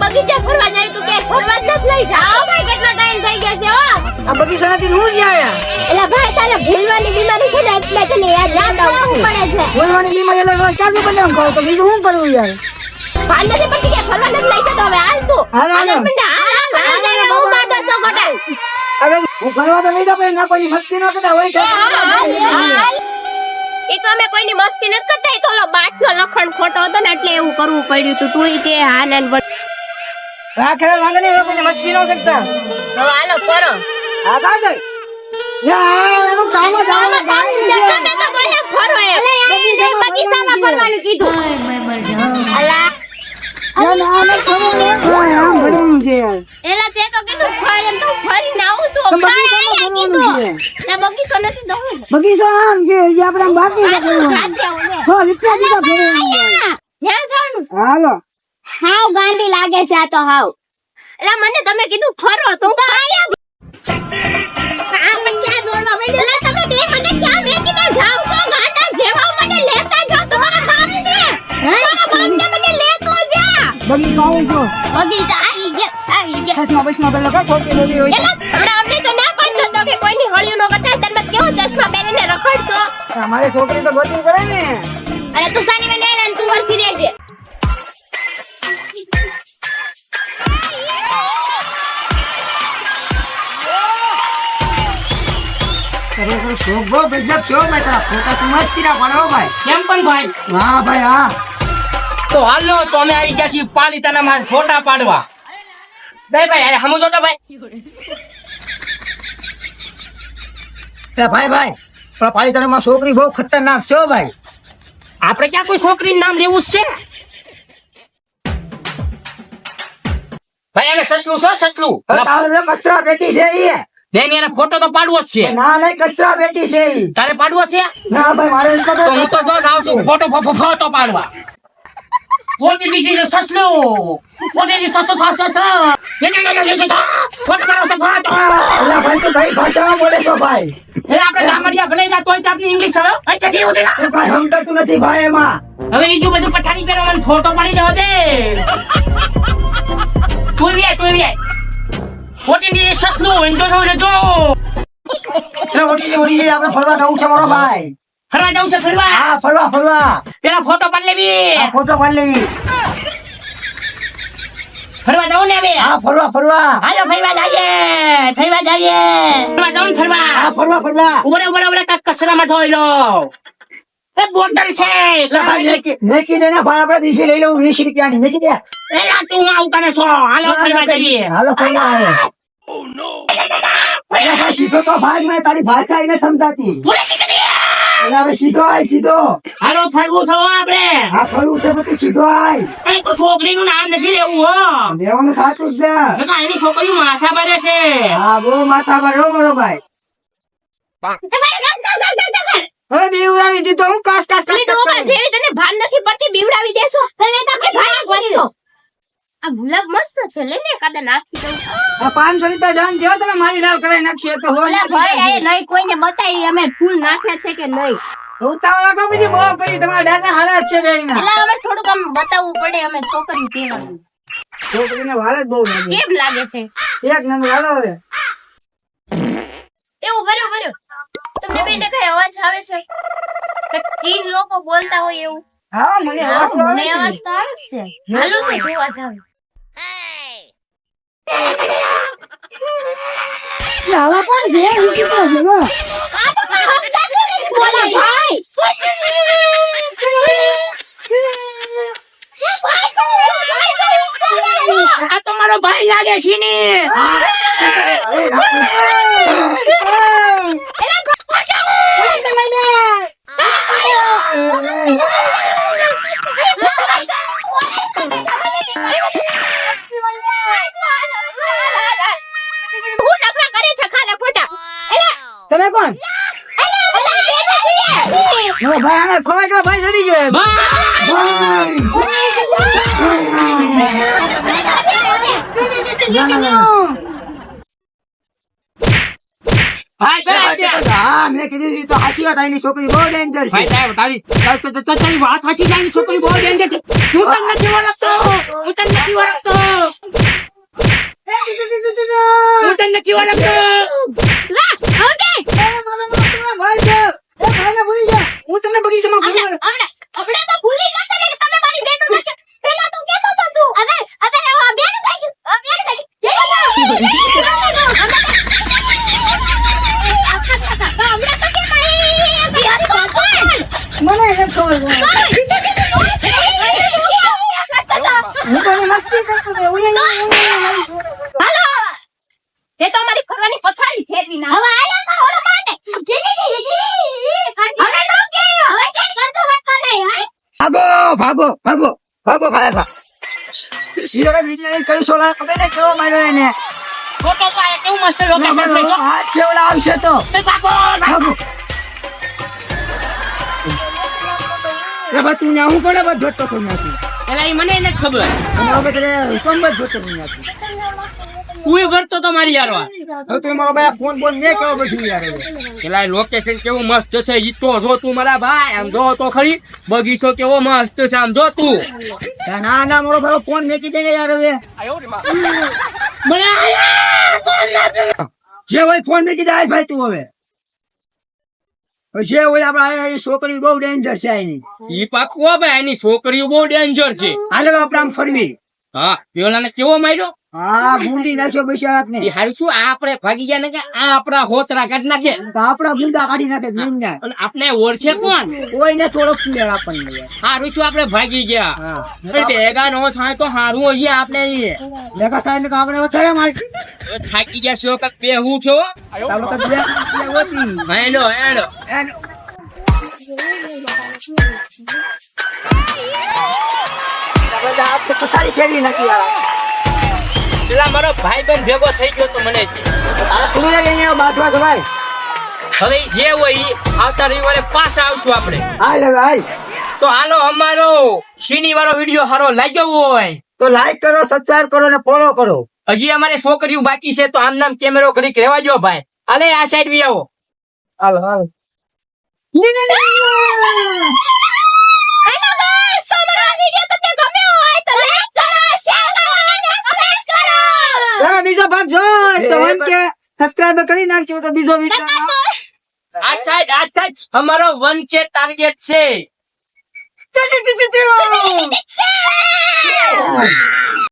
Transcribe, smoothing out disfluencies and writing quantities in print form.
બગીચા ફરવા જાય તું કે ફરવા જ નથી લઈ જાઓ ભાઈ કેટલો ટાઈમ થઈ ગયો છે હો આ બગીચાથી હું જ આયા એલા ભાઈ તારે ભૂલવાની બીમારી છે ને એટલે તને યાદ રાખવું પડે છે બોલવાની બીમારી એટલે ચાલુ બનાવ કહો તો બીજું શું કરવું યાર પાલ નથી પડતી કે ફરવા નથી લઈ જતો હવે હાલ તું હાલ હાલ હું માતો છો ગોટા હવે હું ફરવા તો લઈ જાવ ના કોઈ મસ્તી ન કરતા હોય તો એક અમે કોઈની મસ્તી નથી કરતા એ તો ઓલો બાટનો લખણ ખોટો હતો ને એટલે એવું કરવું પડ્યું તું તું કે હા ના રાખે વાંગે ને કોઈ મસ્તી ન કરતા હવે હાલો ફરો આ કાંઈ યા એનું કામ જ તમે તો બોલે ફરો એમ બગીચામાં ફરવાનું કીધું અલા ના ના આમ ભરવાનું છે યાર એલા તે તો કીધું ફર એમ તો ફરીને આવું છું બગીચામાં ભરવાનું છે ના બગીચો નથી તો હું બગીચો આમ છે જે આપણે આમ બાકી આ તું છે જાતે આવું ને હો વિકતા વિકતા ભરવાનું ત્યાં જવાનું હાલો હાવ ગાંડી લાગે છે આ તો હાવ એલા મને તમે કીધું ફરો તું તો આયા આ પણ ક્યાં દોડવા માંડ્યો એલા તમે બે મને ક્યાં મેકીને જાવ તો ગાંડા જેવા મને લેતા જાવ તમારા બાપને તમારા બાપને મને લેતો જા બગીચો આવું છો બગીચા આવી ગયા ચશ્મા બસમાં પેલો કા ખોટી બોલી હોય એલા હમણાં અમને તો ના પડતો તો કે કોઈની હળિયું ન કરતા તમે કેવો ચશ્મા પહેરીને રખડશો અમારે છોકરી તો ગોતી પડે ને અરે તું સાની મને એલા તું વળખી દેજે ખરેખર શોખ બહુ ગજબ છો ભાઈ તારા ફોટા તો મસ્તી ના પડો ભાઈ કેમ પણ ભાઈ વાહ ભાઈ હા તો હાલો તો અમે આવી ગયા છીએ પાલિતાના માં ફોટા પાડવા દે ભાઈ અરે હમુ જોતો ભાઈ ભાઈ ભાઈ પણ પાલિતાણામાં છોકરી બહુ ખતરનાક છે હો ભાઈ આપણે ક્યાં કોઈ છોકરીનું નામ લેવું જ છે ભાઈ એને સસલું છો સસલું તારે કચરા પેટી છે ઈ બેન એને ફોટો તો પાડવો જ છે ના નહીં કચરા પેટી છે ઈ તારે પાડવો છે ના ભાઈ મારે તો હું તો જો જાઉં છું ફોટો પાડવા ફોટો ડીસી છે સસલું ફોટો ડી સસ ફોટો કરો છો ફોટો અલા ભાઈ તું કઈ ભાષામાં બોલે છો ભાઈ એ આપણે ગામડિયા ભલે ના તોય આપની ઇંગ્લિશ હવે અચ્છા કેવું છે તું કઈ સમજાતું નથી ભાઈ એમાં હવે બીજું બધું પઠાણી પહેરો મને ફોટો પાડી દેવા દે તું વી ફોટી ડી સસલું એન્જો જો ઓટી આપણે ફરવા જવું છે મારો ભાઈ ફરવા જાઉં છે ફરવા હા ફરવા પેલા ફોટો પાડી લેવી આ ફોટો પાડી લેવી ફરવા જાઉં ને હવે હા ફરવા હાલો ફરવા જઈએ ફરવા જાઉં ફરવા હા ફરવા ઉબરે કાક કચરામાં જોઈ લો એ બોટલ છે મેકી દે ને ભાઈ આપણે દીસી લઈ લઉં 20 રૂપિયાની મેકી દે એલા તું આવું કરે છો હાલો ફરવા જઈએ હાલો ફરવા આવે ભાઈ શીખો તો ભાઈ મેં તારી ભાષા એને સમજાતી એટલે હવે શીખો સીધો હાલો ફરવું છો આપણે હા ફરવું છે બધું શીખો એ તો છોકરીનું નામ નથી લેવું હો લેવાનું થાતું જ ને એની છોકરી માથા પડે છે હા બહુ માથા પર બરો ભાઈ હવે બીવડાવી દીધો હું કાસ પેલી ડોબા જેવી તને ભાન નથી પડતી બીવડાવી દેશો તમે તો કોઈ ભાઈ બોલશો આ ગુલાબ મસ્ત છે લે ને કાદા નાખી દઉં આ 500 રૂપિયા ડન જેવો તમે મારી રાવ કરાઈ નાખશો તો હો ઓલા ભાઈ એ નહીં કોઈને બતાવી અમે ફૂલ નાખ્યા છે કે નહીં ઉતાવળ રાખો બીજી બહુ કરી તમારા દાદા હારા જ છે બેયના એટલે અમે થોડુંક આમ બતાવવું પડે અમે છોકરી કેવા છોકરીને વાળ જ બહુ લાગે કેમ લાગે છે એક નંબર હાલો હવે એવું ભર્યો તમને બેને કઈ અવાજ આવે છે કે ચીન લોકો બોલતા હોય એવું હા મને અવાજ તો આવે મને છે. અવાજ તો આવે છે હાલો તો જોવા જાવ આવા પણ છે ઈ કેટલા છે ગો બોલા ભાઈ આ તો મારો ભાઈ લાગે છે ને તમે કોણ મારો ભાઈ આને ખોવા ભાઈ ચડી ગયો હા મેં કીધું ઈ તો હાચી વાત આની છોકરી બહુ ડેન્જર છે તારી વાત સાચી છે એની છોકરી બહુ ડેન્જર છે હું તને નથી ઓળખતો નથી ઓળખતો. લા હવે ભાઈ છે. એ ભાઈને ભૂલી જા. હું તમને બગીચામાં ભૂલી ગયો. હમણાં તો ભૂલી જશે ને કે તમે મારી બેનું નથી. પેલા તું કહેતો તો તું. હવે હવે બેનું થઈ ગયું. બેનું થઈ ગયું. હમણાં તો કે ભાઈ મને નથી ખબર. હું તો એની મસ્તી કરતો હતો. હાલો તે તો અમારી ફરવાની પથારી ફેરવી ના હવે આયા તો ઓળો માતે હવે નો કે હવે ચેક કરતો હટતો નહીં ભાગો ભાગો. સીધો કઈ વિડીયો નહીં કરી સોલા ખબર નહીં કેવો માર્યો એને. ફોટો તો આ કેવું મસ્ત લોકેશન છે જો. હાથ છે ઓલા આવશે તો. એ ભાગો. ભાગો. રે બા તું ન્યા હું કોને બધ ભટતો કરી નાખી. એલા ઈ મને નથી ખબર. અને હવે કરે કોણ બધ ભટતો કરી નાખી. હું ભરતો તો મારી યારવા. હવે તું મારો ભાઈ ફોન બોલ ને કેવો બધું યાર હવે. એલા લોકેશન કેવું મસ્ત છે ઈ તો જો તું મારા ભાઈ આમ જો તો ખરી બગીચો કેવો મસ્ત છે આમ જો તું. ના ના મારો ભાઈ ફોન મેકી દે ને યાર હવે. મને જે હોય ફોન મેકી દે ભાઈ તું હવે. જે હોય આપડે એ છોકરી બહુ ડેન્જર છે એની. ઈ પાકવો ભાઈ એની છોકરીઓ બહુ ડેન્જર છે. હાલે આપણે આમ ફરવી. હા પેલાને કેવો માર્યો. હા બુંદી નાખ્યો બિચારા ને. ઈ હારું છું આ આપણે ભાગી ગયા ને કે આ આપણા હોસરા કાઢી નાખે આપડા બુંદા કાઢી નાખે ગુંડા. અને આપણે ઓળખે કોણ કોઈને થોડોક લે આપણને. હારું છું આપણે ભાગી ગયા. હા અરે ભેગા નો થાય તો હારું હોય આપણે લેખા ખાઈને તો આપણે વધારે મારી. થાકી ગયા છો કે બેહું છો. તારો તો બે હોતી. હેલો હેલો બધા આપણે તો સારી ખેડી નાખી યાર. પેલા મારો ભાઈ બંધ ભેગો થઈ ગયો તો મને આ થોડી લાગે ને બાટવા તો ભાઈ. હવે ઈ જે હોય ઈ આવતા રવિવારે પાછા આવશું આપણે. હાલ હવે હાલ. તો હાલો અમારો શીની વાળો વિડીયો સારો લાગ્યો હોય તો લાઈક કરો, સબસ્ક્રાઇબ કરો ને ફોલો કરો. હજી અમારે છોકરીઓ બાકી છે તો આમ નામ કેમેરો ઘડીક રેવા જો ભાઈ. હાલે આ સાઈડ બી આવો. હાલો હાલો. હેલો ગાઈસ તો અમારો આ વિડિયો તમને ગમ્યો હોય તો લાઈક કરો શેર કરો અને કમેન્ટ કરો ચાલો બીજો ભાગ જો તો હમ કે સબસ્ક્રાઇબ કરી નાખજો તો બીજો વિડીયો. આ સાઈડ અમારો 1K ટાર્ગેટ છે. ચાલો